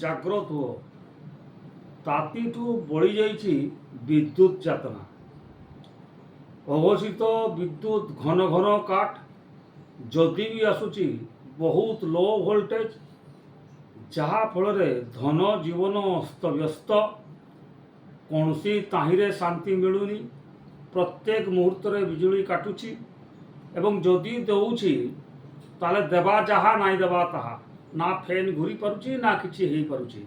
জাগ্রত ହୁଅ। ତାତିଠୁ ବଳିଯାଇଛି ବିଦ୍ୟୁତ୍ ଯାତନା। ଅଘୋଷିତ ବିଦ୍ୟୁତ୍ ଘନ ଘନ କାଟ, ଯଦି ବି ଆସୁଛି ବହୁତ ଲୋ ଭୋଲ୍ଟେଜ, ଯାହାଫଳରେ ଧନ ଜୀବନ ଅସ୍ତବ୍ୟସ୍ତ। କୌଣସି ତାହିଁରେ ଶାନ୍ତି ମିଳୁନି। ପ୍ରତ୍ୟେକ ମୁହୂର୍ତ୍ତରେ ବିଜୁଳି କାଟୁଛି ଏବଂ ଯଦି ଦେଉଛି ତାହେଲେ ଦେବା ଯାହା ନାଇଁ ଦେବା ତାହା। ନା ଫ୍ୟାନ୍ ଘୁରି ପାରୁଛି ନା କିଛି ହେଇପାରୁଛି।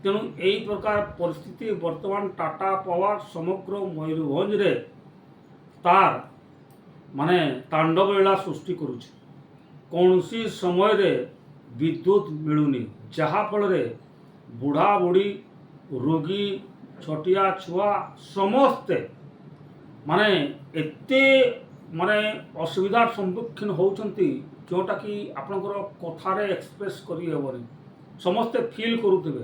ତେଣୁ ଏହି ପ୍ରକାର ପରିସ୍ଥିତି ବର୍ତ୍ତମାନ ଟାଟା ପାୱାର ସମଗ୍ର ମୟୂରଭଞ୍ଜରେ ତାର ତାଣ୍ଡବ ଲୀଳା ସୃଷ୍ଟି କରୁଛି। କୌଣସି ସମୟରେ ବିଦ୍ୟୁତ୍ ମିଳୁନି, ଯାହାଫଳରେ ବୁଢ଼ା ବୁଢ଼ୀ, ରୋଗୀ, ଛୋଟିଆ ଛୁଆ ସମସ୍ତେ ଏତେ ଅସୁବିଧାର ସମ୍ମୁଖୀନ ହେଉଛନ୍ତି, ଯେଉଁଟାକି ଆପଣଙ୍କର କଥାରେ ଏକ୍ସପ୍ରେସ୍ କରିହେବନି। ସମସ୍ତେ ଫିଲ୍ କରୁଥିବେ,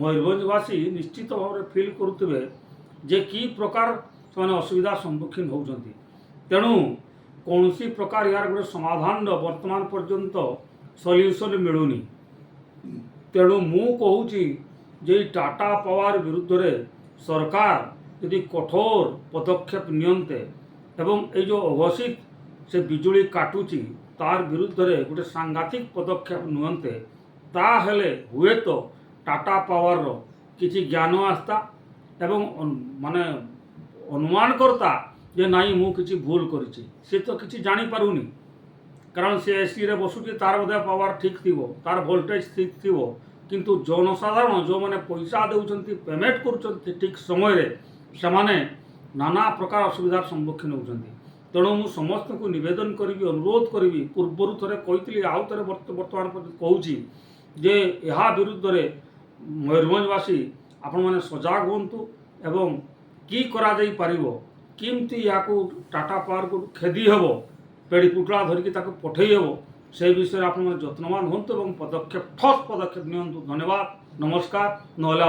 ମୟୂରଭଞ୍ଜବାସୀ ନିଶ୍ଚିତ ଭାବରେ ଫିଲ୍ କରୁଥିବେ ଯେ କି ପ୍ରକାର ସେମାନେ ଅସୁବିଧାର ସମ୍ମୁଖୀନ ହେଉଛନ୍ତି। ତେଣୁ କୌଣସି ପ୍ରକାର ଏହାର ଗୋଟେ ସମାଧାନର ବର୍ତ୍ତମାନ ପର୍ଯ୍ୟନ୍ତ ସଲ୍ୟୁସନ୍ ମିଳୁନି। ତେଣୁ ମୁଁ କହୁଛି ଯେ ଟାଟା ପାୱାର ବିରୁଦ୍ଧରେ ସରକାର ଯଦି କଠୋର ପଦକ୍ଷେପ ନିଅନ୍ତେ ଏବଂ এই ଯେଉଁ ଅଘୋଷିତ ସେ ବିଜୁଳି କାଟୁଛି ତାର ବିରୁଦ୍ଧରେ ଗୋଟେ ସାଂଘାତିକ ପଦକ୍ଷେପ ନିଅନ୍ତେ, ତାହେଲେ ହୁଏତ ଟାଟା ପାୱାରର କିଛି ଜ୍ଞାନ ଆସ୍ତା ଏବଂ ଅନୁମାନ କରତା ଯେ ନାଇଁ ମୁଁ କିଛି ଭୁଲ କରିଛି। ସେ ତ କିଛି ଜାଣିପାରୁନି, କାରଣ ସେ ଏସିରେ ବସୁଛି, ତାର ବୋଧେ ପାୱାର ଠିକ୍ ଥିବ, ତାର ଭୋଲ୍ଟେଜ ଠିକ୍ ଥିବ, କିନ୍ତୁ ଜନସାଧାରଣ ଯେଉଁମାନେ ପଇସା ଦେଉଛନ୍ତି, ପେମେଣ୍ଟ କରୁଛନ୍ତି ଠିକ୍ ସମୟରେ, ସେମାନେ ନାନା ପ୍ରକାର ଅସୁବିଧାର ସମ୍ମୁଖୀନ ହେଉଛନ୍ତି। ତେଣୁ ମୁଁ ସମସ୍ତଙ୍କୁ ନିବେଦନ କରିବି, ଅନୁରୋଧ କରିବି, ପୂର୍ବରୁ ଥରେ କହିଥିଲି, ଆଉ ଥରେ ବର୍ତ୍ତମାନ କହୁଛି ଯେ ଏହା ବିରୁଦ୍ଧରେ ମୟୂରଭଞ୍ଜବାସୀ ଆପଣମାନେ ସଜାଗ ହୁଅନ୍ତୁ ଏବଂ କି କରାଯାଇପାରିବ, କେମିତି ଏହାକୁ ଟାଟା ପାୱାରକୁ ଖେଦି ହେବ, ପେଡ଼ି ପୁଟଳା ଧରିକି ତାକୁ ପଠେଇ ହେବ, ସେ ବିଷୟରେ ଆପଣମାନେ ଯତ୍ନବାନ ହୁଅନ୍ତୁ ଏବଂ ଠୋସ୍ ପଦକ୍ଷେପ ନିଅନ୍ତୁ। ଧନ୍ୟବାଦ, ନମସ୍କାର। ନହେଲେ